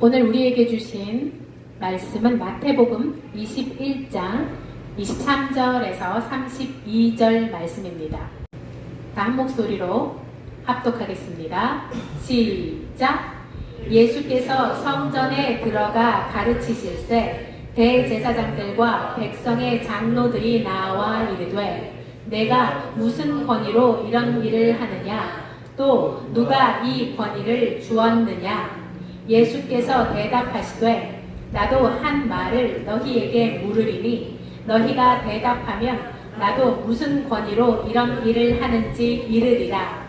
오늘 우리에게 주신 말씀은 마태복음 21장 23절에서 32절 말씀입니다. 다 한 목소리로 합독하겠습니다. 시작! 예수께서 성전에 들어가 가르치실새 대제사장들과 백성의 장로들이 나와 이르되 내가 무슨 권위로 이런 일을 하느냐? 또 누가 이 권위를 주었느냐? 예수께서 대답하시되 나도 한 말을 너희에게 물으리니 너희가 대답하면 나도 무슨 권위로 이런 일을 하는지 이르리라.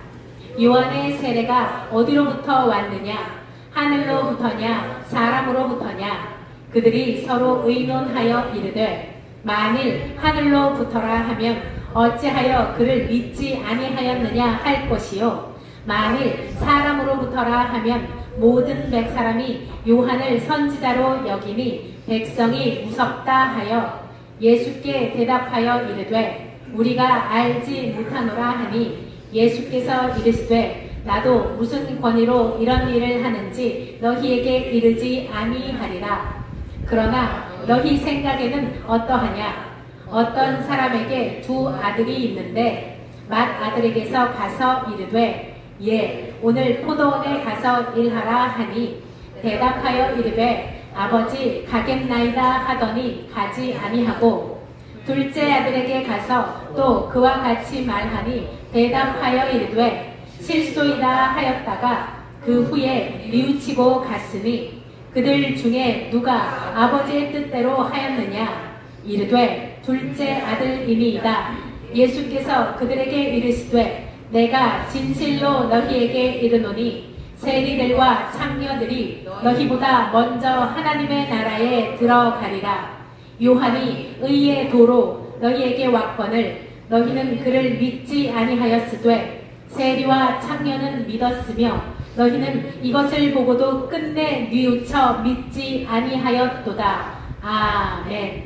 요한의 세례가 어디로부터 왔느냐? 하늘로부터냐? 사람으로부터냐? 그들이 서로 의논하여 이르되 만일 하늘로부터라 하면 어찌하여 그를 믿지 아니하였느냐 할 것이요 만일 사람으로부터라 하면 모든 백사람이 요한을 선지자로 여기니 백성이 무섭다 하여 예수께 대답하여 이르되 우리가 알지 못하노라 하니 예수께서 이르시되 나도 무슨 권위로 이런 일을 하는지 너희에게 이르지 아니하리라. 그러나 너희 생각에는 어떠하냐? 어떤 사람에게 두 아들이 있는데 맏아들에게서 가서 이르되 예, 오늘 포도원에 가서 일하라 하니 대답하여 이르되 아버지 가겠나이다 하더니 가지 아니하고 둘째 아들에게 가서 또 그와 같이 말하니 대답하여 이르되 실소이다 하였다가 그 후에 뉘우치고 갔으니 그들 중에 누가 아버지의 뜻대로 하였느냐? 이르되 둘째 아들이니이다. 예수께서 그들에게 이르시되 내가 진실로 너희에게 이르노니 세리들과 창녀들이 너희보다 먼저 하나님의 나라에 들어가리라. 요한이 의의 도로 너희에게 왔거늘 너희는 그를 믿지 아니하였으되 세리와 창녀는 믿었으며 너희는 이것을 보고도 끝내 뉘우쳐 믿지 아니하였도다. 아멘.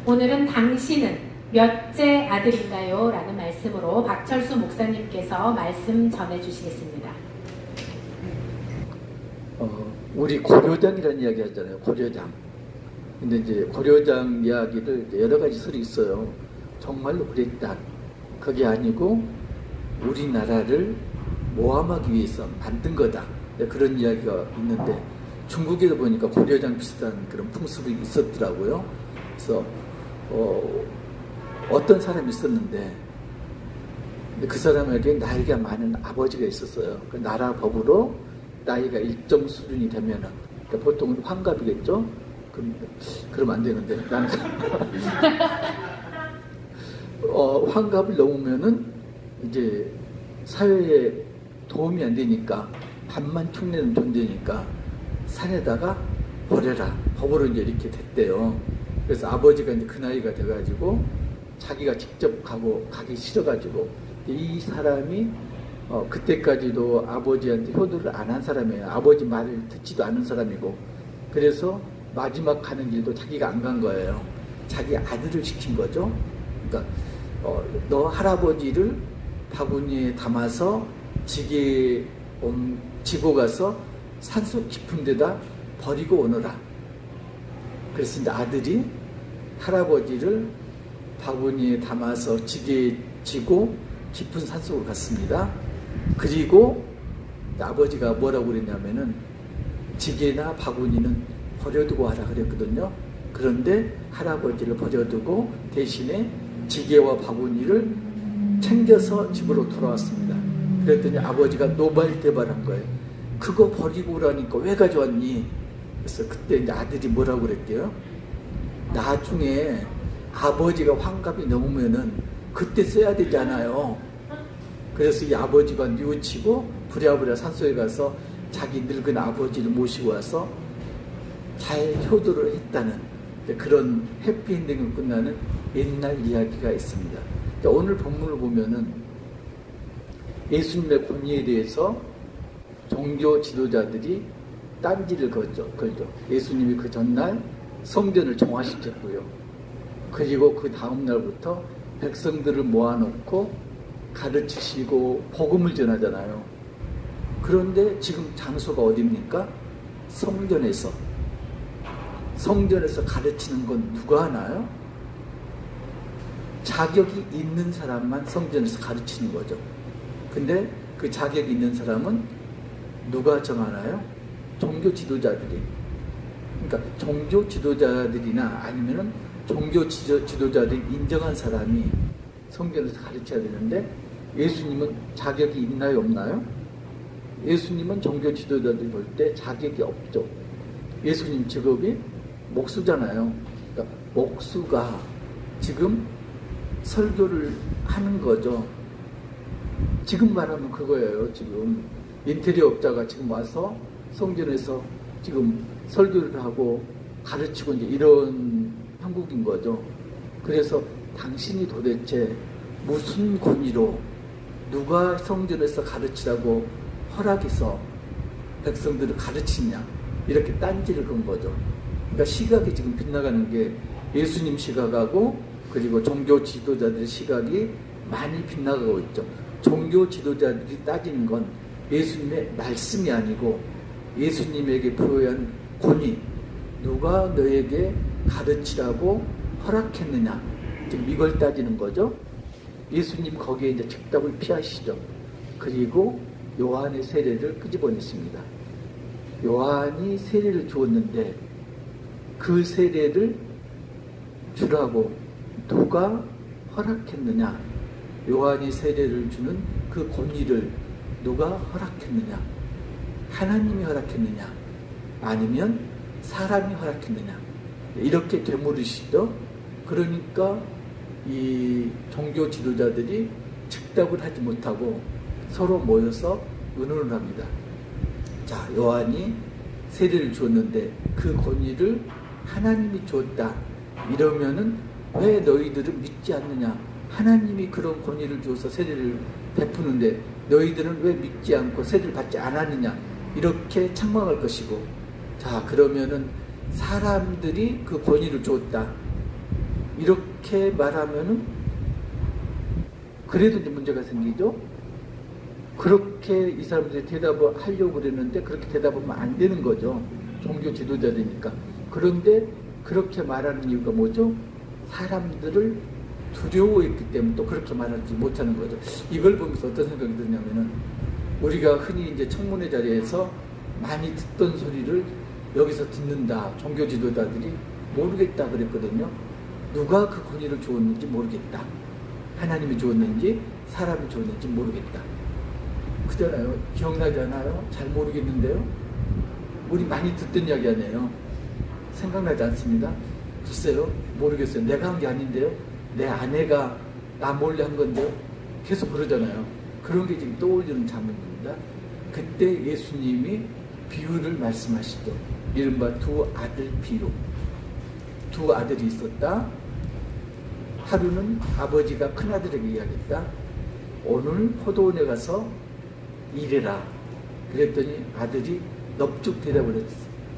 오늘은 당신은 몇째 아들인가요? 라는 말씀으로 박철수 목사님께서 말씀 전해주시겠습니다. 우리 고려장이라는 이야기 하잖아요. 고려장. 근데 이제 고려장 이야기를 여러 가지 설이 있어요. 정말로 그랬다. 그게 아니고 우리나라를 모함하기 위해서 만든 거다. 그런 이야기가 있는데 중국에도 보니까 고려장 비슷한 그런 풍습이 있었더라고요. 그래서 어떤 사람이 있었는데 그 사람에게 나이가 많은 아버지가 있었어요. 그 나라 법으로 나이가 일정 수준이 되면은 그러니까 보통은 환갑이겠죠. 그러면 안 되는데 나는 환갑을 넘으면은 이제 사회에 도움이 안 되니까 밥만 축내는 존재니까 산에다가 버려라. 법으로 이제 이렇게 됐대요. 그래서 아버지가 이제 그 나이가 돼가지고 자기가 직접 가기 싫어가지고 이 사람이 그때까지도 아버지한테 효도를 안 한 사람이에요. 아버지 말을 듣지도 않은 사람이고 그래서 마지막 가는 길도 자기가 안 간 거예요. 자기 아들을 시킨 거죠. 그러니까 너 할아버지를 바구니에 담아서 지게에 지고 가서 산속 깊은 데다 버리고 오너라. 그래서 이제 아들이 할아버지를 바구니에 담아서 지게에 지고 깊은 산속으로 갔습니다. 그리고 아버지가 뭐라고 그랬냐면은 지게나 바구니는 버려두고 하라 그랬거든요. 그런데 할아버지를 버려두고 대신에 지게와 바구니를 챙겨서 집으로 돌아왔습니다. 그랬더니 아버지가 노발대발한 거예요. 그거 버리고 오라니까 왜 가져왔니? 그래서 그때 이제 아들이 뭐라고 그랬대요? 나중에 아버지가 환갑이 넘으면은 그때 써야 되잖아요. 그래서 이 아버지가 뉘우치고 부랴부랴 산속에 가서 자기 늙은 아버지를 모시고 와서 잘 효도를 했다는 그런 해피엔딩으로 끝나는 옛날 이야기가 있습니다. 오늘 본문을 보면은 예수님의 권위에 대해서 종교 지도자들이 딴지를 걸죠. 예수님이 그 전날 성전을 정화시켰고요. 그리고 그 다음 날부터 백성들을 모아놓고 가르치시고 복음을 전하잖아요. 그런데 지금 장소가 어디입니까? 성전에서 가르치는 건 누가 하나요? 자격이 있는 사람만 성전에서 가르치는 거죠. 근데 그 자격이 있는 사람은 누가 정하나요? 종교 지도자들이. 그러니까 종교 지도자들이나 아니면은 종교 지도자들이 인정한 사람이 성전에서 가르쳐야 되는데, 예수님은 자격이 있나요, 없나요? 예수님은 종교 지도자들이 볼 때 자격이 없죠. 예수님 직업이 목수잖아요. 그러니까 목수가 지금 설교를 하는 거죠. 지금 말하면 그거예요. 지금 인테리어 업자가 지금 와서 성전에서 지금 설교를 하고 가르치고 이제 이런 형국인 거죠. 그래서 당신이 도대체 무슨 권위로 누가 성전에서 가르치라고 허락해서 백성들을 가르치냐, 이렇게 딴지를 건 거죠. 그러니까 시각이 지금 빗나가는 게 예수님 시각하고 그리고 종교 지도자들의 시각이 많이 빗나가고 있죠. 종교 지도자들이 따지는 건 예수님의 말씀이 아니고 예수님에게 부여한 권위, 누가 너에게 가르치라고 허락했느냐, 지금 이걸 따지는 거죠. 예수님 거기에 이제 즉답을 피하시죠. 그리고 요한의 세례를 끄집어냈습니다. 요한이 세례를 주었는데 그 세례를 주라고 누가 허락했느냐, 요한이 세례를 주는 그 권위를 누가 허락했느냐, 하나님이 허락했느냐 아니면 사람이 허락했느냐, 이렇게 되물으시죠. 그러니까 이 종교 지도자들이 즉답을 하지 못하고 서로 모여서 의논을 합니다. 자, 요한이 세례를 주었는데 그 권위를 하나님이 주었다. 이러면은 왜 너희들은 믿지 않느냐? 하나님이 그런 권위를 주어서 세례를 베푸는데 너희들은 왜 믿지 않고 세례를 받지 않았느냐? 이렇게 책망할 것이고, 자, 그러면은 사람들이 그 권위를 주었다. 이렇게 말하면은 그래도 이제 문제가 생기죠. 그렇게 이 사람들이 대답을 하려고 그랬는데 그렇게 대답하면 안 되는 거죠. 종교 지도자들이니까. 그런데 그렇게 말하는 이유가 뭐죠? 사람들을 두려워했기 때문에 또 그렇게 말하지 못하는 거죠. 이걸 보면서 어떤 생각이 드냐면은, 우리가 흔히 이제 청문회 자리에서 많이 듣던 소리를 여기서 듣는다. 종교 지도자들이 모르겠다 그랬거든요. 누가 그 권위를 주었는지 모르겠다. 하나님이 주었는지 사람이 주었는지 모르겠다. 그잖아요. 기억나지 않아요? 잘 모르겠는데요. 우리 많이 듣던 이야기 아니에요. 생각나지 않습니다. 글쎄요, 모르겠어요. 내가 한 게 아닌데요. 내 아내가 나 몰래 한 건데요. 계속 그러잖아요. 그런 게 지금 떠올리는 장면입니다. 그때 예수님이 비유를 말씀하시죠. 이른바 두 아들 비유. 두 아들이 있었다. 하루는 아버지가 큰아들에게 이야기했다. 오늘 포도원에 가서 일해라. 그랬더니 아들이 넙죽 대답을 했어.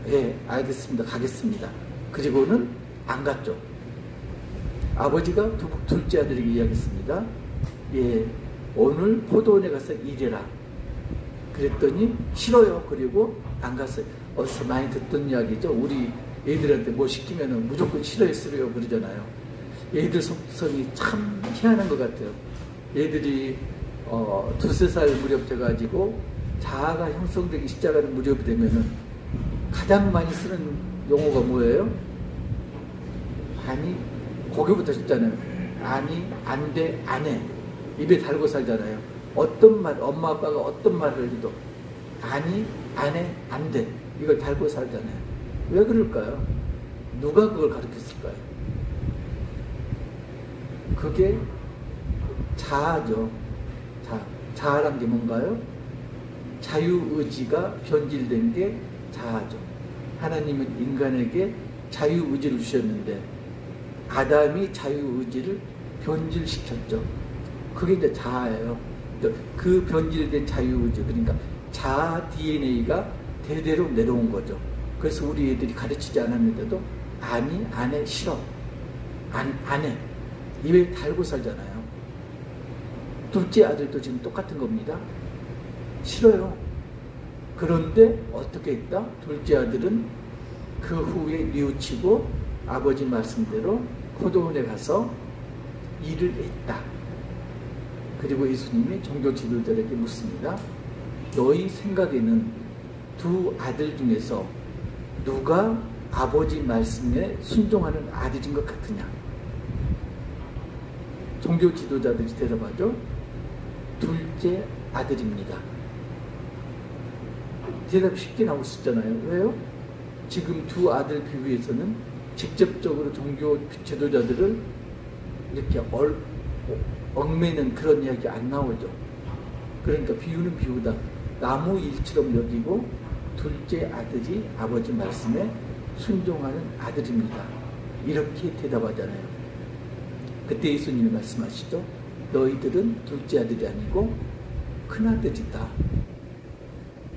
예, 알겠습니다. 가겠습니다. 그리고는 안 갔죠. 아버지가 둘째 아들에게 이야기했습니다. 예, 오늘 포도원에 가서 일해라. 그랬더니 싫어요. 그리고 안 갔어요. 어디서 많이 듣던 이야기죠. 우리 애들한테 뭐 시키면 무조건 싫어요 그러잖아요. 애들 속성이 참 희한한 것 같아요. 애들이 2~3살 무렵 돼가지고 자아가 형성되기 시작하는 무렵이 되면은 가장 많이 쓰는 용어가 뭐예요? 아니, 거기부터 쉽잖아요. 아니, 안 돼, 안 해. 입에 달고 살잖아요. 어떤 말, 엄마 아빠가 어떤 말을 해도 아니, 안 해, 안 돼. 이걸 달고 살잖아요. 왜 그럴까요? 누가 그걸 가르쳤을까요? 그게 자아죠. 자아란 게 뭔가요? 자유의지가 변질된 게 자아죠. 하나님은 인간에게 자유의지를 주셨는데 아담이 자유의지를 변질시켰죠. 그게 이제 자아예요. 그 변질된 자유의지, 그러니까 자아 DNA가 대대로 내려온 거죠. 그래서 우리 애들이 가르치지 않았는데도 아니, 안 해, 싫어. 안 해. 입에 달고 살잖아요. 둘째 아들도 지금 똑같은 겁니다. 싫어요. 그런데 어떻게 했다? 둘째 아들은 그 후에 뉘우치고 아버지 말씀대로 포도원에 가서 일을 했다. 그리고 예수님이 종교 지도자에게 묻습니다. 너희 생각에는 두 아들 중에서 누가 아버지 말씀에 순종하는 아들인 것 같으냐? 종교 지도자들이 대답하죠. 둘째 아들입니다. 대답이 쉽게 나올 수 있잖아요. 왜요? 지금 두 아들 비유에서는 직접적으로 종교 지도자들을 이렇게 얽매는 그런 이야기 안 나오죠. 그러니까 비유는 비유다. 나무 일처럼 여기고 둘째 아들이 아버지 말씀에 순종하는 아들입니다. 이렇게 대답하잖아요. 그때 예수님이 말씀하시죠. 너희들은 둘째 아들이 아니고 큰아들이다.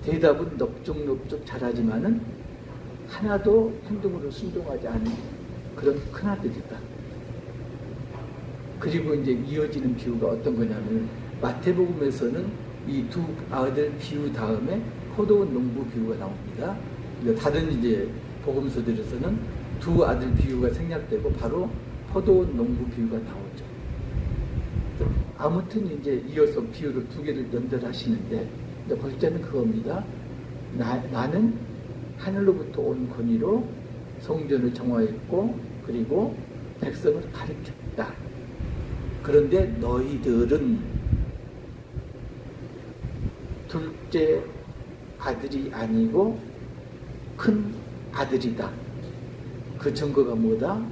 대답은 넙죽넙죽 잘하지만은 하나도 행동으로 순종하지 않은 그런 큰아들이다. 그리고 이제 이어지는 비유가 어떤 거냐면 마태복음에서는 이 두 아들 비유 다음에 포도원 농부 비유가 나옵니다. 다른 이제 복음서들에서는 두 아들 비유가 생략되고 바로 포도원 농부 비유가 나오죠. 아무튼 이제 이어서 비유를 두 개를 연결하시는데 골자는 그겁니다. 나는 하늘로부터 온 권위로 성전을 정화했고 그리고 백성을 가르쳤다. 그런데 너희들은 둘째 아들이 아니고 큰 아들이다. 그 증거가 뭐다?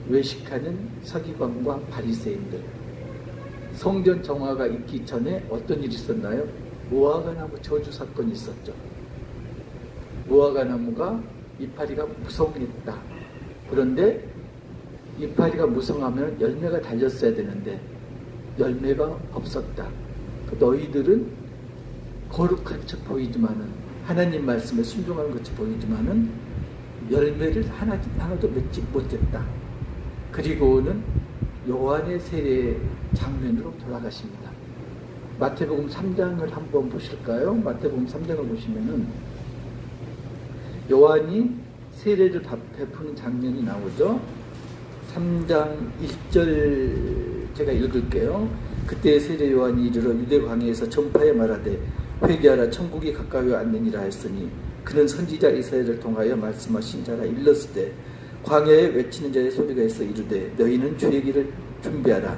외식하는 서기관과 바리새인들. 성전 정화가 있기 전에 어떤 일이 있었나요? 무화과나무 저주 사건이 있었죠. 무화과나무가 이파리가 무성했다. 그런데 이파리가 무성하면 열매가 달렸어야 되는데 열매가 없었다. 너희들은 거룩한 척 보이지만은 하나님 말씀에 순종하는 것처럼 보이지만은 열매를 하나도 맺지 못했다. 그리고는 요한의 세례 장면으로 돌아가십니다. 마태복음 3장을 한번 보실까요? 마태복음 3장을 보시면은 요한이 세례를 베푸는 장면이 나오죠. 3장 1절 제가 읽을게요. 그때 세례 요한이 이르러 유대 광야에서 전파에 말하되 회개하라 천국이 가까이 왔느니라 했으니 그는 선지자 이사야를 통하여 말씀하신 자라 일렀으되 광야에 외치는 자의 소리가 있어 이르되 너희는 주의 길을 준비하라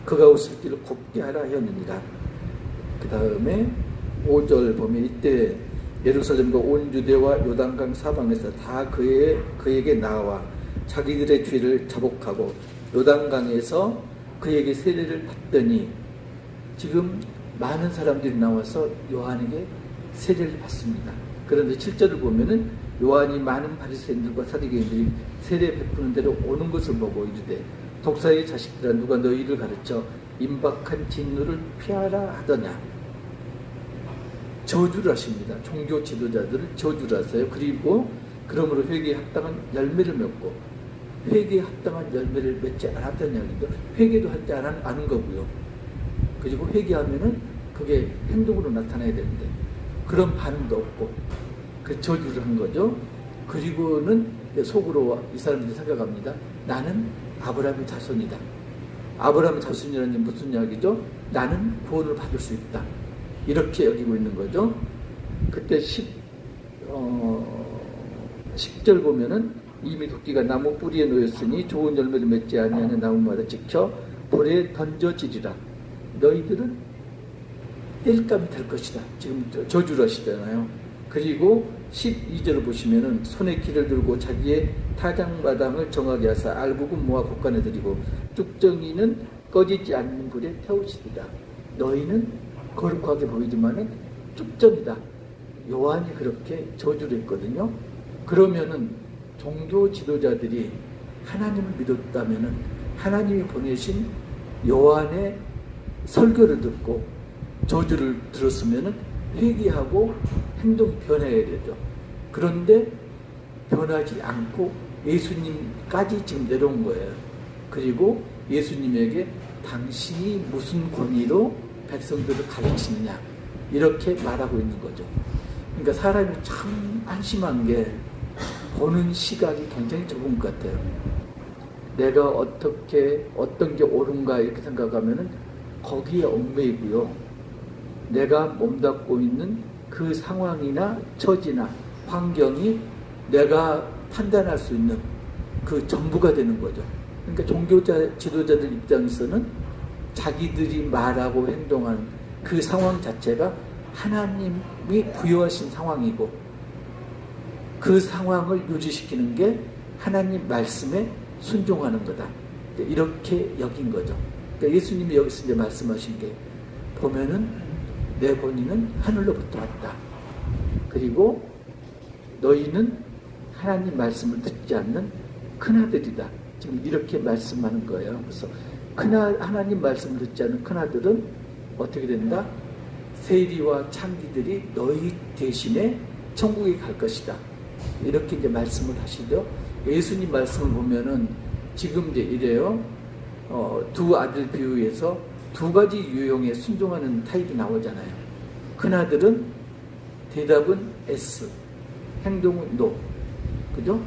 그가 오실 길을 곱게 하라 하였느니라. 그 다음에 5절 보면 이때 예루살렘과 온 유대와 요단강 사방에서 다 그에게 나와 자기들의 죄를 자복하고 요단강에서 그에게 세례를 받더니 지금 많은 사람들이 나와서 요한에게 세례를 받습니다. 그런데 7절을 보면은 요한이 많은 바리새인들과 사두개인들이 세례 베푸는 대로 오는 것을 보고 이르되 독사의 자식들아 누가 너희를 가르쳐 임박한 진노를 피하라 하더냐. 저주를 하십니다. 종교 지도자들을 저주를 하세요. 그리고 그러므로 회개에 합당한 열매를 맺고 회개에 합당한 열매를 맺지 않았다는 이야기도 회개도 하지 않은 거고요. 그리고 회개하면은 그게 행동으로 나타나야 되는데 그런 반응도 없고 그 저주를 한 거죠. 그리고는 속으로 이 사람들이 생각합니다. 나는 아브라함의 자손이다. 아브라함의 자손이라는 게 무슨 이야기죠? 나는 구원을 받을 수 있다. 이렇게 여기고 있는 거죠. 그때 10절 보면은 이미 도끼가 나무 뿌리에 놓였으니 좋은 열매를 맺지 아니하는 나무마다 찍혀 불에 던져지리라. 너희들은 땔감이 될 것이다. 지금 저주를 하시잖아요. 그리고 12절을 보시면은 손에 키를 들고 자기의 타작마당을 정하게 하사 알곡은 모아 곡간에 들이고 쭉정이는 꺼지지 않는 불에 태우시리라. 너희는 거룩하게 보이지만은 쭉정이다. 요한이 그렇게 저주를 했거든요. 그러면은 종교 지도자들이 하나님을 믿었다면은 하나님이 보내신 요한의 설교를 듣고 저주를 들었으면은 회개하고 행동이 변해야 되죠. 그런데 변하지 않고 예수님까지 지금 내려온 거예요. 그리고 예수님에게 당신이 무슨 권위로 백성들을 가르치느냐 이렇게 말하고 있는 거죠. 그러니까 사람이 참 안심한 게 보는 시각이 굉장히 좁은 것 같아요. 내가 어떻게 어떤 게 옳은가 이렇게 생각하면은 거기에 얽매이고요. 내가 몸담고 있는 그 상황이나 처지나 환경이 내가 판단할 수 있는 그 전부가 되는 거죠. 그러니까 종교자 지도자들 입장에서는 자기들이 말하고 행동하는 그 상황 자체가 하나님이 부여하신 상황이고 그 상황을 유지시키는 게 하나님 말씀에 순종하는 거다. 이렇게 여긴 거죠. 그러니까 예수님이 여기서 이제 말씀하신 게 보면은 내 권위는 하늘로부터 왔다. 그리고 너희는 하나님 말씀을 듣지 않는 큰아들이다. 지금 이렇게 말씀하는 거예요. 그래서 하나님 말씀을 듣지 않는 큰아들은 어떻게 된다? 세리와 창기들이 너희 대신에 천국에 갈 것이다. 이렇게 이제 말씀을 하시죠. 예수님 말씀을 보면은 지금 이제 이래요. 두 아들 비유에서 두 가지 유형에 순종하는 타입이 나오잖아요. 큰아들은 대답은 S, 행동은 NO. 그죠?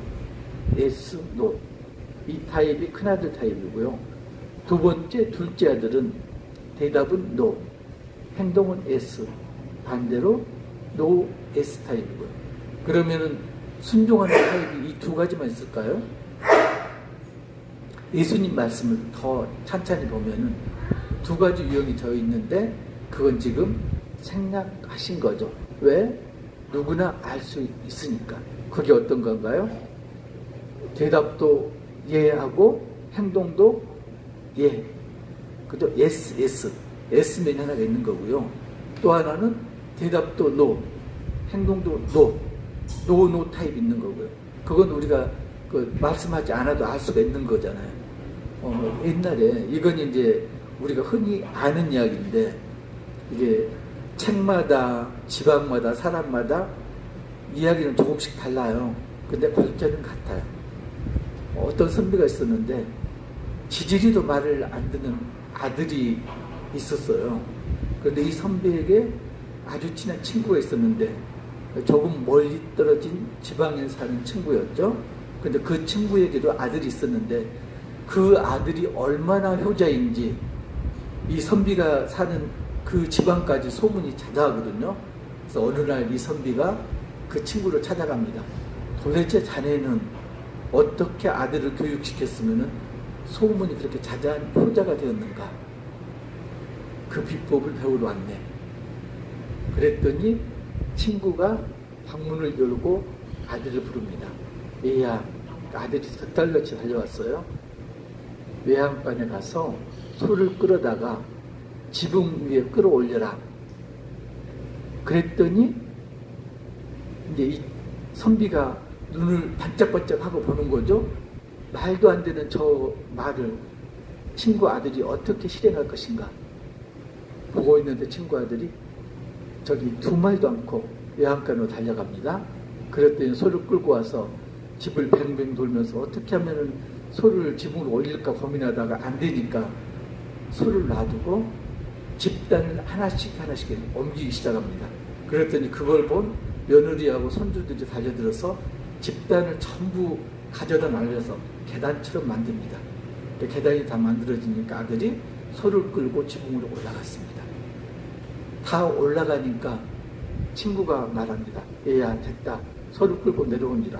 S, NO. 이 타입이 큰아들 타입이고요. 두 번째, 둘째 아들은 대답은 NO, 행동은 S. 반대로 NO, S 타입이고요. 그러면은 순종하는 타입이 이 두 가지만 있을까요? 예수님 말씀을 더 찬찬히 보면은 두 가지 유형이 더 있는데 그건 지금 생략하신 거죠. 왜? 누구나 알 수 있으니까. 그게 어떤 건가요? 대답도 예하고 행동도 예. 그죠? yes, yes. S맨이 하나가 있는 거고요. 또 하나는 대답도 no, 행동도 no, no 타입 있는 거고요. 그건 우리가 말씀하지 않아도 알 수가 있는 거잖아요. 옛날에 이건 이제 우리가 흔히 아는 이야기인데 이게 책마다 지방마다 사람마다 이야기는 조금씩 달라요. 근데 골자는 같아요. 어떤 선비가 있었는데 지지리도 말을 안 듣는 아들이 있었어요. 그런데 이 선비에게 아주 친한 친구가 있었는데 조금 멀리 떨어진 지방에 사는 친구였죠. 근데 그 친구에게도 아들이 있었는데 그 아들이 얼마나 효자인지 이 선비가 사는 그 지방까지 소문이 자자하거든요. 그래서 어느 날 이 선비가 그 친구를 찾아갑니다. 도대체 자네는 어떻게 아들을 교육시켰으면 소문이 그렇게 자자한 효자가 되었는가? 그 비법을 배우러 왔네. 그랬더니 친구가 방문을 열고 아들을 부릅니다. 얘야, 아들이 득달같이 달려왔어요. 외양간에 가서 소를 끌어다가 지붕 위에 끌어올려라. 그랬더니 이제 이 선비가 눈을 반짝반짝 하고 보는 거죠. 말도 안 되는 저 말을 친구 아들이 어떻게 실행할 것인가. 보고 있는데 친구 아들이 저기 두 말도 않고 외양간으로 달려갑니다. 그랬더니 소를 끌고 와서 집을 뱅뱅 돌면서 어떻게 하면은 소를 지붕으로 올릴까 고민하다가 안 되니까 소를 놔두고 집단을 하나씩 옮기기 시작합니다. 그랬더니 그걸 본 며느리하고 손주들이 달려들어서 집단을 전부 가져다 날려서 계단처럼 만듭니다. 계단이 다 만들어지니까 아들이 소를 끌고 지붕으로 올라갔습니다. 다 올라가니까 친구가 말합니다. 얘야, 됐다. 소를 끌고 내려오니라.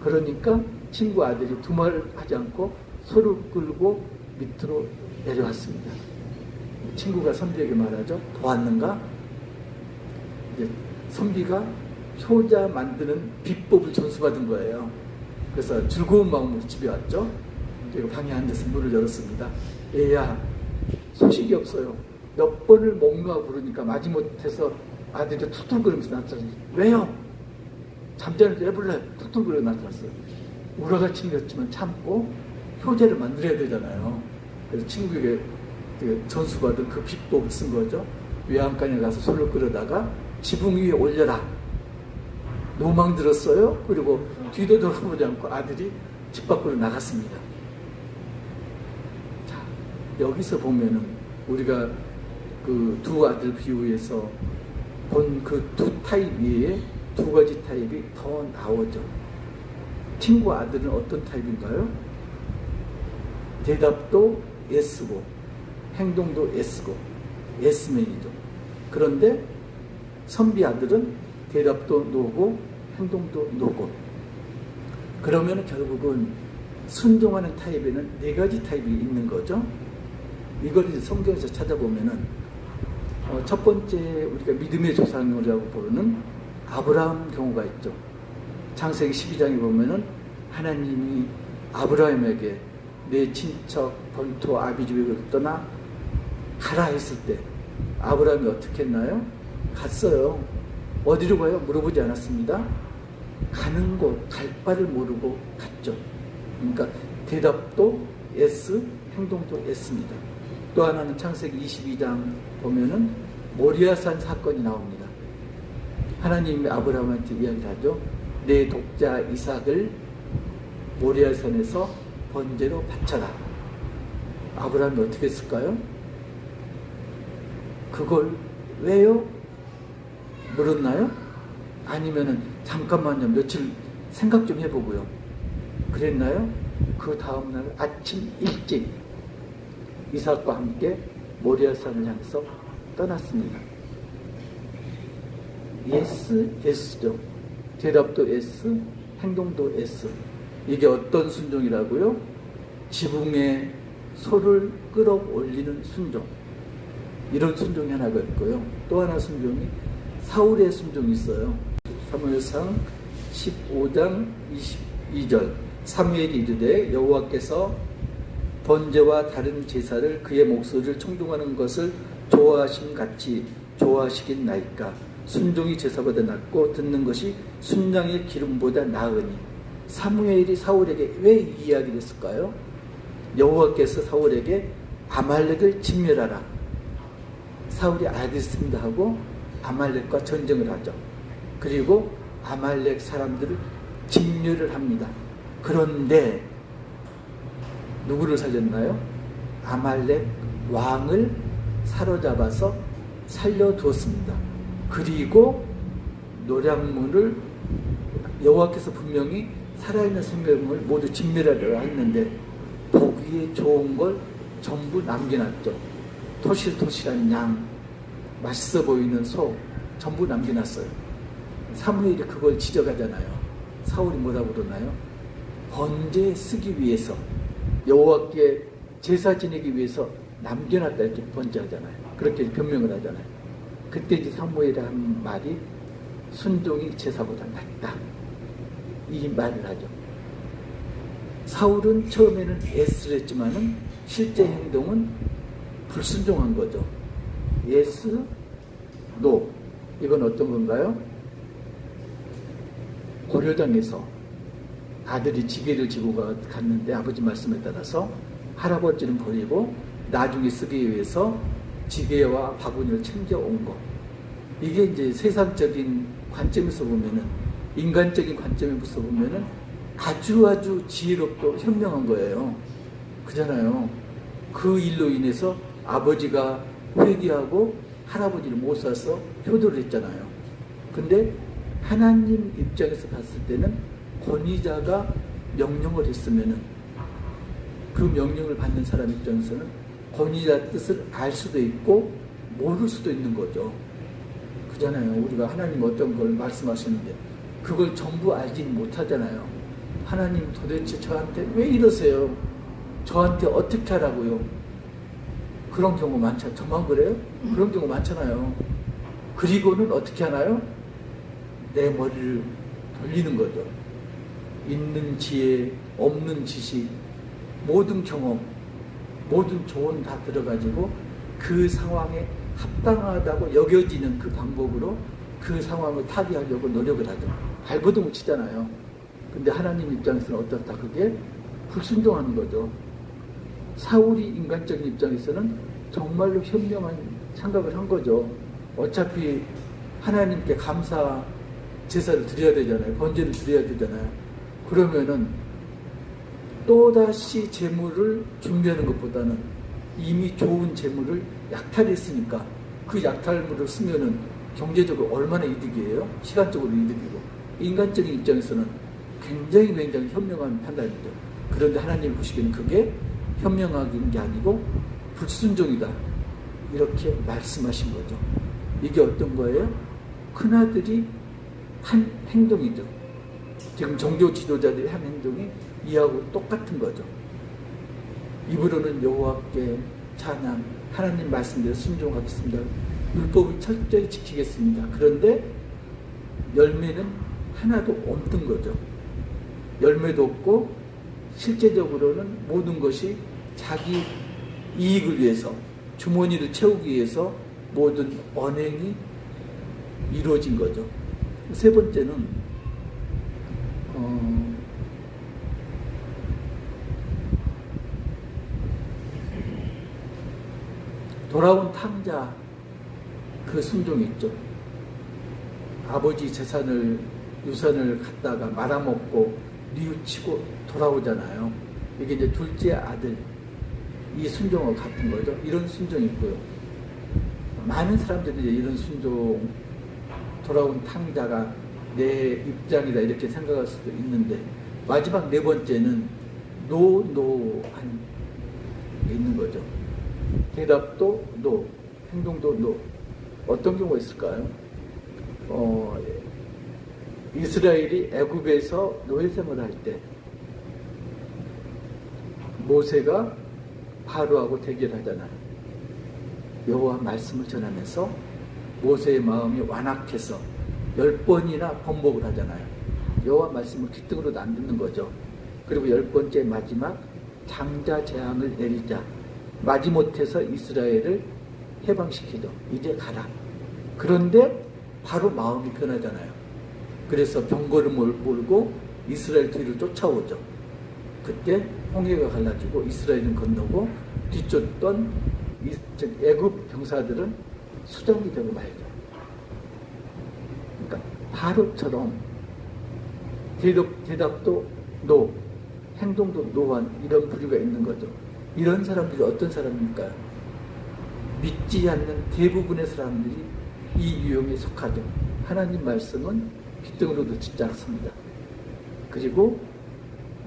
그러니까 친구 아들이 두 말을 하지 않고 소를 끌고 밑으로 내려왔습니다. 친구가 선비에게 말하죠. 도왔는가? 이제 선비가 효자 만드는 비법을 전수받은 거예요. 그래서 즐거운 마음으로 집에 왔죠. 그리고 방에 앉아서 문을 열었습니다. 얘야, 소식이 없어요. 몇 번을 목 놓아 부르니까 마지못해서 아들이 툭툭거리면서 나타났어요. 왜요? 잠자는데 왜 불러요? 툭툭거려 나타났어요. 우라가침이었지만 참고 효자를 만들어야 되잖아요. 그래서 친구에게 전수받은 그 비법을 쓴 거죠. 외양간에 가서 소를 끌어다가 지붕 위에 올려라. 노망 들었어요. 그리고 뒤도 돌아보지 않고 아들이 집 밖으로 나갔습니다. 자, 여기서 보면은 우리가 그 두 아들 비유에서 본 그 두 타입 외에 두 가지 타입이 더 나오죠. 팀과 아들은 어떤 타입인가요? 대답도 S고 행동도 S고 S맨이죠. 그런데 선비 아들은 대답도 노고 행동도 노고. 그러면 결국은 순종하는 타입에는 네 가지 타입이 있는 거죠. 이걸 이제 성경에서 찾아보면은 첫 번째 우리가 믿음의 조상이라고 부르는 아브라함 경우가 있죠. 창세기 12장에 보면은 하나님이 아브라함에게 내 친척 본토 아비집을 떠나 가라 했을 때 아브라함이 어떻게 했나요? 갔어요. 어디로 가요? 물어보지 않았습니다. 가는 곳, 갈 바를 모르고 갔죠. 그러니까 대답도 S, 행동도 S입니다. 또 하나는 창세기 22장 보면은 모리아산 사건이 나옵니다. 하나님이 아브라함한테 이야기를 하죠. 내 독자 이삭을 모리아산에서 번제로 바쳐라. 아브라함이 어떻게 했을까요? 그걸 왜요? 물었나요? 아니면은 잠깐만요, 며칠 생각 좀 해보고요. 그랬나요? 그 다음날 아침 일찍 이삭과 함께 모리아산을 향해서 떠났습니다. S, S죠. 대답도 S, 행동도 S. 이게 어떤 순종이라고요? 지붕에 소를 끌어올리는 순종. 이런 순종이 하나가 있고요. 또 하나 순종이 사울의 순종이 있어요. 사무엘상 15장 22절 사무엘이 이르되 여호와께서 번제와 다른 제사를 그의 목소리를 청종하는 것을 좋아하심 같이 좋아하시겠나이까. 순종이 제사보다 낫고 듣는 것이 순양의 기름보다 나으니. 사무엘이 사울에게 왜 이 이야기를 했을까요? 여호와께서 사울에게 아말렉을 진멸하라. 사울이 알겠습니다 하고 아말렉과 전쟁을 하죠. 그리고 아말렉 사람들을 진멸을 합니다. 그런데 누구를 살렸나요? 아말렉 왕을 사로잡아서 살려두었습니다. 그리고 노량문을 여호와께서 분명히 살아있는 생명을 모두 진멸하려 했는데 보기에 좋은 걸 전부 남겨놨죠. 토실토실한 양, 맛있어 보이는 소 전부 남겨놨어요. 사무엘이 그걸 지적하잖아요. 사울이 뭐라고 그러나요? 번제 쓰기 위해서, 여호와께 제사 지내기 위해서 남겨놨다 이렇게 번제하잖아요. 그렇게 변명을 하잖아요. 그때 이제 사무엘이 한 말이 순종이 제사보다 낫다, 이 말을 하죠. 사울은 처음에는 S를 했지만은 실제 행동은 불순종한 거죠. yes, no. 이건 어떤 건가요? 고려당에서 아들이 지게를 지고 갔는데 아버지 말씀에 따라서 할아버지는 버리고 나중에 쓰기 위해서 지게와 바구니를 챙겨온 거. 이게 이제 세상적인 관점에서 보면은, 인간적인 관점에서 보면은 아주 지혜롭고 현명한 거예요. 그잖아요. 그 일로 인해서 아버지가 회개하고 할아버지를 못 사서 효도를 했잖아요. 근데 하나님 입장에서 봤을 때는 권위자가 명령을 했으면은 그 명령을 받는 사람 입장에서는 권위자 뜻을 알 수도 있고 모를 수도 있는 거죠. 그잖아요. 우리가 하나님 어떤 걸 말씀하시는데 그걸 전부 알지는 못하잖아요. 하나님 도대체 저한테 왜 이러세요? 저한테 어떻게 하라고요? 그런 경우 많죠. 저만 그래요? 그런 경우 많잖아요. 그리고는 어떻게 하나요? 내 머리를 돌리는 거죠. 있는 지혜, 없는 지식, 모든 경험, 모든 조언 다 들어가지고 그 상황에 합당하다고 여겨지는 그 방법으로 그 상황을 타개하려고 노력을 하죠. 알고도 못 치잖아요. 근데 하나님 입장에서는 어떻다? 그게 불순종하는 거죠. 사울이 인간적인 입장에서는 정말로 현명한 생각을 한 거죠. 어차피 하나님께 감사 제사를 드려야 되잖아요. 번제를 드려야 되잖아요. 그러면은 또다시 재물을 준비하는 것보다는 이미 좋은 재물을 약탈했으니까 그 약탈물을 쓰면은 경제적으로 얼마나 이득이에요? 시간적으로 이득이고 인간적인 입장에서는 굉장히 현명한 판단이죠. 그런데 하나님 보시기에는 그게 현명한 게 아니고 불순종이다 이렇게 말씀하신 거죠. 이게 어떤 거예요? 큰아들이 한 행동이죠. 지금 종교 지도자들이 한 행동이 이하고 똑같은 거죠. 입으로는 여호와께 찬양, 하나님 말씀대로 순종하겠습니다. 율법을 철저히 지키겠습니다. 그런데 열매는 하나도 없는 거죠. 열매도 없고 실제적으로는 모든 것이 자기 이익을 위해서, 주머니를 채우기 위해서 모든 언행이 이루어진 거죠. 세 번째는 돌아온 탕자 그 순종이 있죠. 아버지 유산을 갖다가 말아먹고 뉘우치고 돌아오잖아요. 이게 이제 둘째 아들 이 순종과 같은 거죠. 이런 순종이 있고요. 많은 사람들이 이제 이런 순종, 돌아온 탕자가 내 입장이다 이렇게 생각할 수도 있는데 마지막 네 번째는 노한 게 있는 거죠. 대답도 노, 행동도 노. 어떤 경우가 있을까요? 이스라엘이 애굽에서 노예생활을 할 때 모세가 바로하고 대결하잖아요. 여호와 말씀을 전하면서 모세의 마음이 완악해서 10번이나 번복을 하잖아요. 여호와 말씀을 귀등으로도 안 듣는 거죠. 그리고 10번째 마지막 장자 재앙을 내리자 마지못해서 이스라엘을 해방시키죠. 이제 가라. 그런데 바로 마음이 변하잖아요. 그래서 병거를 몰고 이스라엘 뒤를 쫓아오죠. 그때 홍해가 갈라지고 이스라엘은 건너고 뒤쫓던 애굽 병사들은 수장이 되고 말죠. 그러니까 바로처럼 대답도 노, 행동도 노한 이런 부류가 있는 거죠. 이런 사람들이 어떤 사람입니까? 믿지 않는 대부분의 사람들이 이 유형에 속하죠. 하나님 말씀은 귀등으로도 듣지 않습니다. 그리고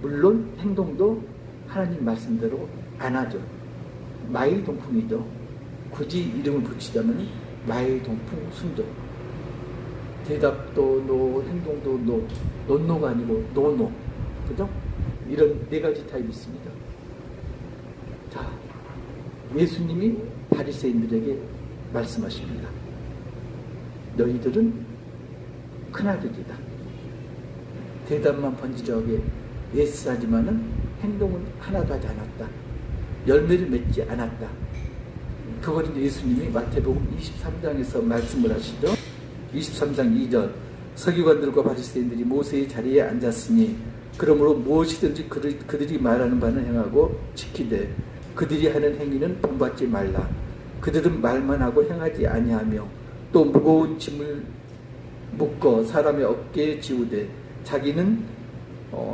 물론 행동도 하나님 말씀대로 안 하죠. 마이동풍이죠. 굳이 이름을 붙이자면 마이동풍 순종. 대답도 노, 행동도 노, 논노가 아니고 노노. 그죠? 이런 네 가지 타입이 있습니다. 자, 예수님이 바리새인들에게 말씀하십니다. 너희들은 큰아들이다. 대답만 번지르하게 예스하지만은 행동은 하나도 하지 않았다. 열매를 맺지 않았다. 그걸 이제 예수님이 마태복음 23장에서 말씀을 하시죠. 23장 2절 서기관들과 바리새인들이 모세의 자리에 앉았으니 그러므로 무엇이든지 그들이 말하는 바는 행하고 지키되 그들이 하는 행위는 본받지 말라. 그들은 말만 하고 행하지 아니하며 또 무거운 짐을 묶어 사람의 어깨에 지우되 자기는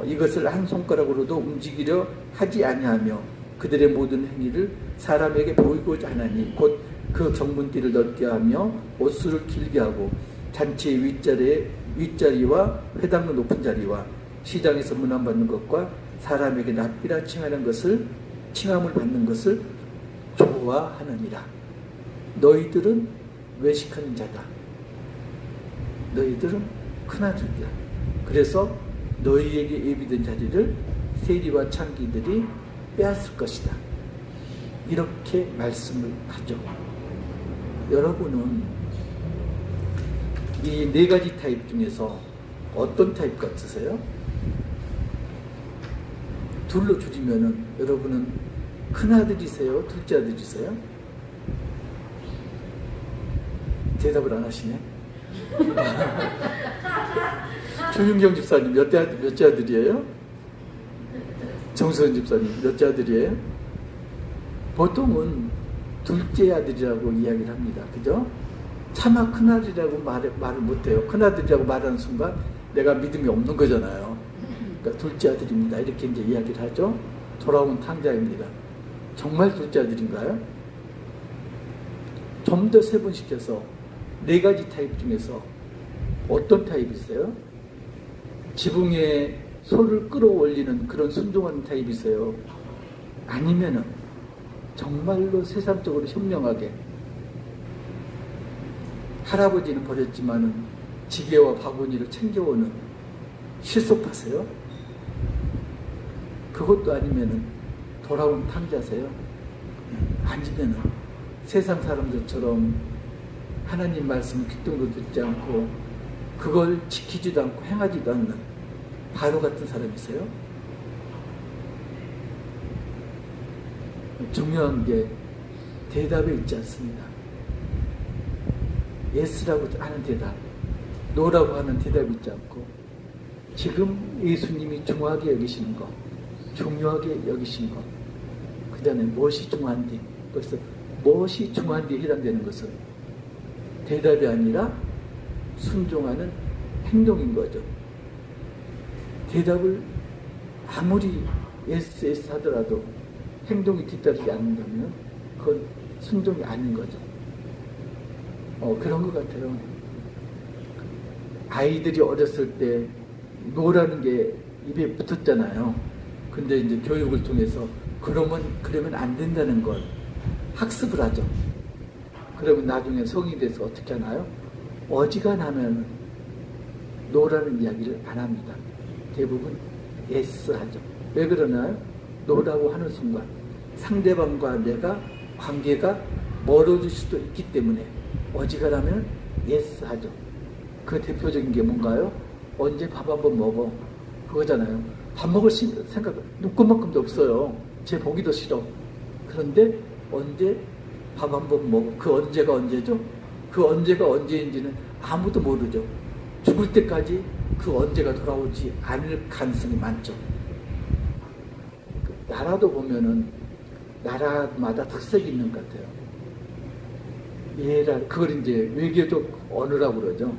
이것을 한 손가락으로도 움직이려 하지 아니하며 그들의 모든 행위를 사람에게 보이고자 하나니 곧 그 정문띠를 넓게 하며 옷수를 길게 하고 잔치의 윗자리와 회당의 높은 자리와 시장에서 문안받는 것과 사람에게 납비라 칭함을 받는 것을 좋아하느니라. 너희들은 외식하는 자다. 너희들은 큰아들이다. 그래서 너희에게 예비된 자리를 세리와 창기들이 빼앗을 것이다. 이렇게 말씀을 하죠. 여러분은 이 네 가지 타입 중에서 어떤 타입 같으세요? 둘로 줄이면은 여러분은 큰아들이세요? 둘째 아들이세요? 대답을 안 하시네. 조윤경 집사님 몇째 아들이에요? 정수현 집사님 몇째 아들이에요? 보통은 둘째 아들이라고 이야기를 합니다. 그죠? 차마 큰아들이라고 말을 못해요. 큰아들이라고 말하는 순간 내가 믿음이 없는 거잖아요. 그러니까 둘째 아들입니다. 이렇게 이제 이야기를 하죠. 돌아온 탕자입니다. 정말 둘째 아들인가요? 좀 더 세분시켜서 네 가지 타입 중에서 어떤 타입이 있어요? 지붕에 소를 끌어올리는 그런 순종하는 타입이 있어요. 아니면은 정말로 세상적으로 현명하게, 할아버지는 버렸지만은 지게와 바구니를 챙겨오는 실속파세요? 그것도 아니면은 돌아온 탕자세요? 아니면은 세상 사람들처럼 하나님 말씀을 귀등도 듣지 않고 그걸 지키지도 않고 행하지도 않는 바로 같은 사람이세요? 중요한 게 대답에 있지 않습니다. 예스라고 하는 대답, 노라고 하는 대답이 있지 않고 지금 예수님이 중요하게 여기시는 것, 중요하게 여기신 것, 그 다음에 무엇이 중요한지, 그래서 무엇이 중요한지에 해당되는 것은 대답이 아니라 순종하는 행동인 거죠. 대답을 아무리 예스 하더라도 행동이 뒤따르지 않는다면 그건 순종이 아닌 거죠. 그런 것 같아요. 아이들이 어렸을 때 노라는 게 입에 붙었잖아요. 근데 이제 교육을 통해서 그러면 안 된다는 걸 학습을 하죠. 그러면 나중에 성인이 돼서 어떻게 하나요? 어지간하면 노라는 이야기를 안 합니다. 대부분 예스 하죠. 왜 그러나요? 노라고 하는 순간 상대방과 내가 관계가 멀어질 수도 있기 때문에 어지간하면 예스 하죠. 그 대표적인 게 뭔가요? 언제 밥 한번 먹어? 그거잖아요. 밥 먹을 생각 눈꼽만큼도 없어요. 제 보기도 싫어. 그런데 언제 밥 한번 먹어? 그 언제가 언제죠? 그 언제가 언제인지는 아무도 모르죠. 죽을 때까지 그 언제가 돌아오지 않을 가능성이 많죠. 나라도 보면은 나라마다 특색이 있는 것 같아요. 그걸 이제 외교적 언어라고 그러죠.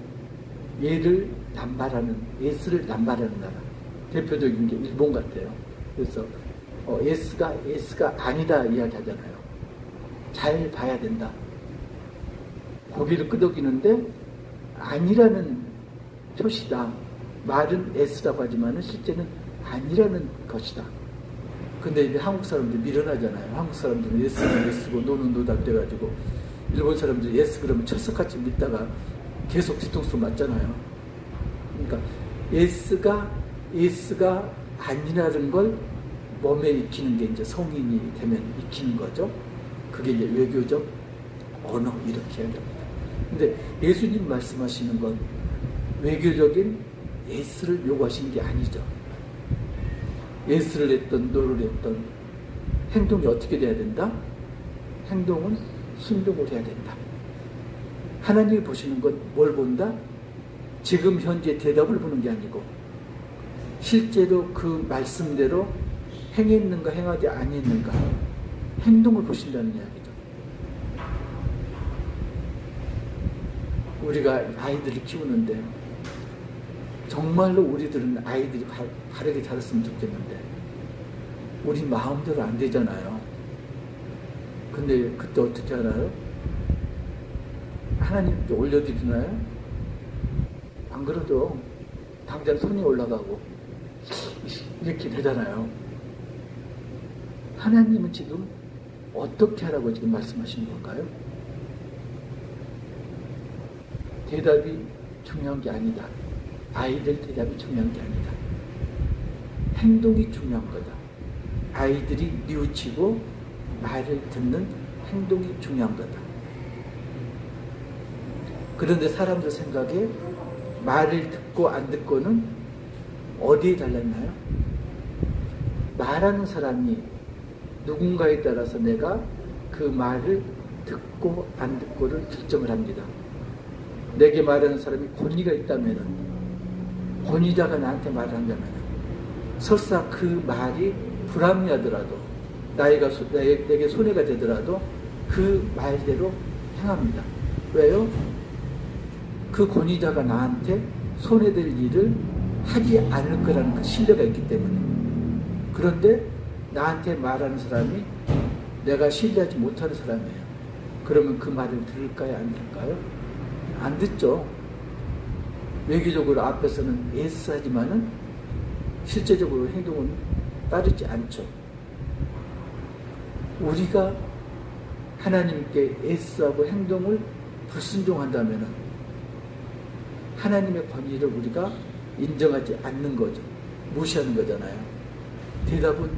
예를 남발하는, 예스를 남발하는 나라. 대표적인 게 일본 같아요. 그래서 예스가 아니다 이야기하잖아요. 잘 봐야 된다. 고개를 끄덕이는데 아니라는 표시다. 말은 예스라고 하지만 실제는 아니라는 것이다. 근데 이제 한국 사람들 밀어나잖아요. 한국 사람들은 예스는 예스고 노는 노다 그래가지고 일본 사람들 예스 그러면 철석같이 믿다가 계속 뒤통수 맞잖아요. 그러니까 예스가 아니라는 걸 몸에 익히는 게 이제 성인이 되면 익히는 거죠. 그게 이제 외교적 언어 이렇게 해야 됩니다. 근데 예수님 말씀하시는 건 외교적인 예스를 요구하신 게 아니죠. 예스를 했던 노를 했던 행동이 어떻게 돼야 된다? 행동은 순종을 해야 된다. 하나님이 보시는 건 뭘 본다? 지금 현재 대답을 보는 게 아니고 실제로 그 말씀대로 행했는가 행하지 아니했는가 행동을 보신다는 이야기죠. 우리가 아이들을 키우는데 정말로 우리들은 아이들이 바르게 자랐으면 좋겠는데 우리 마음대로 안 되잖아요. 근데 그때 어떻게 알아요? 하나님께 올려드리나요? 안 그러죠. 당장 손이 올라가고 이렇게 되잖아요. 하나님은 지금 어떻게 하라고 지금 말씀하시는 건가요? 대답이 중요한 게 아니다. 아이들 대답이 중요한 게 아니다. 행동이 중요한 거다. 아이들이 뉘우치고 말을 듣는 행동이 중요한 거다. 그런데 사람들 생각에 말을 듣고 안 듣고는 어디에 달렸나요? 말하는 사람이 누군가에 따라서 내가 그 말을 듣고 안 듣고를 결정을 합니다. 내게 말하는 사람이 권위가 있다면, 권위자가 나한테 말한다면 설사 그 말이 불합리하더라도 내게 손해가 되더라도 그 말대로 행합니다. 왜요? 그 권위자가 나한테 손해될 일을 하지 않을 거라는 그 신뢰가 있기 때문에. 그런데 나한테 말하는 사람이 내가 신뢰하지 못하는 사람이에요. 그러면 그 말을 들을까요? 안 들을까요? 안 듣죠. 외교적으로 앞에서는 예스 하지만은 실제적으로 행동은 따르지 않죠. 우리가 하나님께 예스하고 행동을 불순종한다면 하나님의 권위를 우리가 인정하지 않는 거죠. 무시하는 거잖아요. 대답은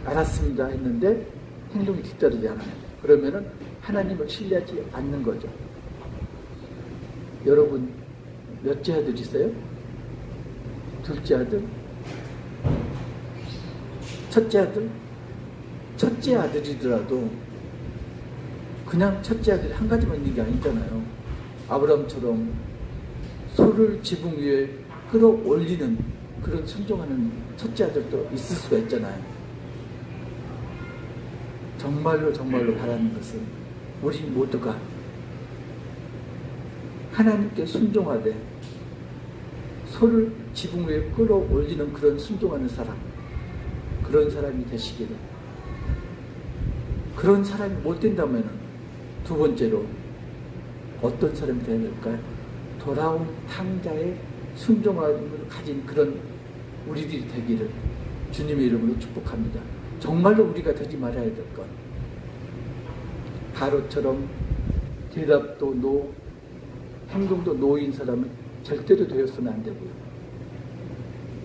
알았습니다 했는데 행동이 뒤따르지 않아요. 그러면은 하나님을 신뢰하지 않는 거죠. 여러분 몇째 아들 있어요? 둘째 아들? 첫째 아들? 첫째 아들이더라도 그냥 첫째 아들이 한 가지만 있는 게 아니잖아요. 아브라함처럼 소를 지붕 위에 끌어올리는 그런 순종하는 첫째 아들도 있을 수가 있잖아요. 정말로 바라는 것은 우리 모두가 하나님께 순종하되 소를 지붕 위에 끌어올리는 그런 순종하는 사람, 그런 사람이 되시기를. 그런 사람이 못 된다면 두 번째로 어떤 사람이 되어야 될까요? 돌아온 탕자의 순종함을 가진 그런 우리들이 되기를 주님의 이름으로 축복합니다. 정말로 우리가 되지 말아야 될 것. 바로처럼 대답도 노, 행동도 노인 사람은 절대로 되었으면 안 되고요.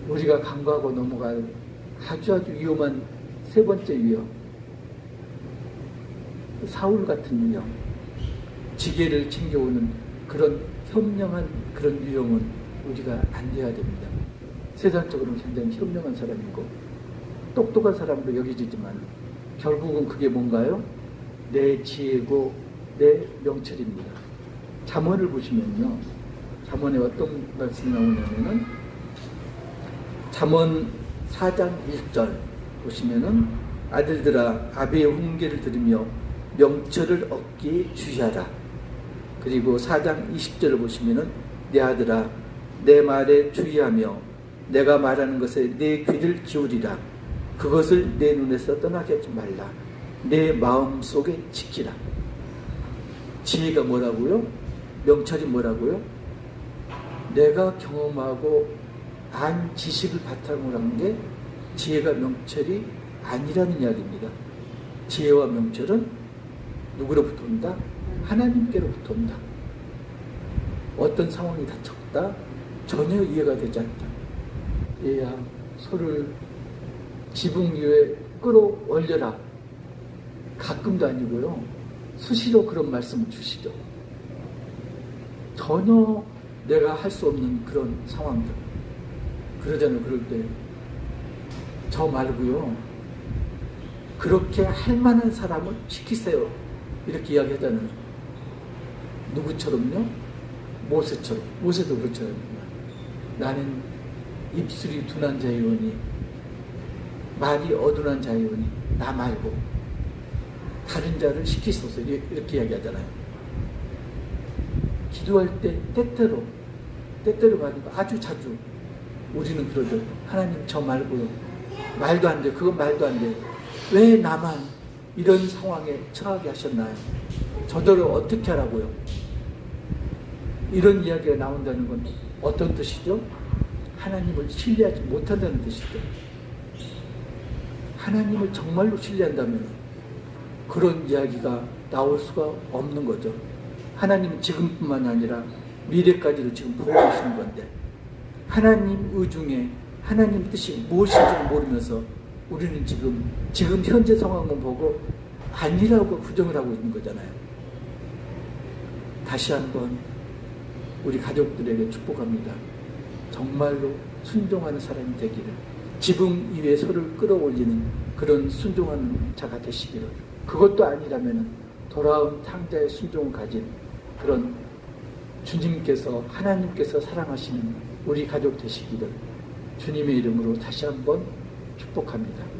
우리가 간과하고 넘어갈 아주 위험한 세 번째 위험, 사울 같은 위험, 지게를 챙겨오는 그런 현명한 그런 위험은 우리가 안 돼야 됩니다. 세상적으로는 굉장히 현명한 사람이고 똑똑한 사람으로 여겨지지만 결국은 그게 뭔가요? 내 지혜고 내 명철입니다. 잠언을 보시면요, 잠언에 어떤 말씀이 나오냐면은 잠언 4장 1절 보시면은 아들들아 아비의 훈계를 들으며 명철을 얻기에 주의하라. 그리고 4장 20절을 보시면은 내 아들아 내 말에 주의하며 내가 말하는 것에 내 귀를 기울이라. 그것을 내 눈에서 떠나게 하지 말라. 내 마음속에 지키라. 지혜가 뭐라고요? 명철이 뭐라고요? 내가 경험하고 안 지식을 바탕으로 한 게 지혜가 명철이 아니라는 이야기입니다. 지혜와 명철은 누구로부터 온다? 하나님께로부터 온다. 어떤 상황이 닥쳤다? 전혀 이해가 되지 않다. 얘야 소를 지붕 위에 끌어올려라. 가끔도 아니고요, 수시로 그런 말씀을 주시죠. 전혀 내가 할 수 없는 그런 상황들. 그러잖아요. 그럴 때 저 말고요, 그렇게 할 만한 사람을 시키세요. 이렇게 이야기하잖아요. 누구처럼요? 모세처럼. 모세도 그렇잖아요. 나는 입술이 둔한 자이오니 말이 어둔한 자이오니 나 말고 다른 자를 시키소서. 이렇게 이야기하잖아요. 기도할 때 때때로가 아니고 아주 자주 우리는 그러죠. 하나님 저 말고요, 말도 안 돼. 그건 말도 안 돼. 왜 나만 이런 상황에 처하게 하셨나요? 저들을 어떻게 하라고요? 이런 이야기가 나온다는 건 어떤 뜻이죠? 하나님을 신뢰하지 못한다는 뜻이죠. 하나님을 정말로 신뢰한다면 그런 이야기가 나올 수가 없는 거죠. 하나님은 지금뿐만 아니라 미래까지도 지금 보고 계시는 건데, 하나님 의중에 하나님 뜻이 무엇인지를 모르면서 우리는 지금 현재 상황만 보고 아니라고 부정을 하고 있는 거잖아요. 다시 한번 우리 가족들에게 축복합니다. 정말로 순종하는 사람이 되기를, 지붕 위에 소를 끌어올리는 그런 순종하는 자가 되시기를, 그것도 아니라면 돌아온 탕자의 순종을 가진 그런 주님께서, 하나님께서 사랑하시는 우리 가족 되시기를 주님의 이름으로 다시 한번 축복합니다.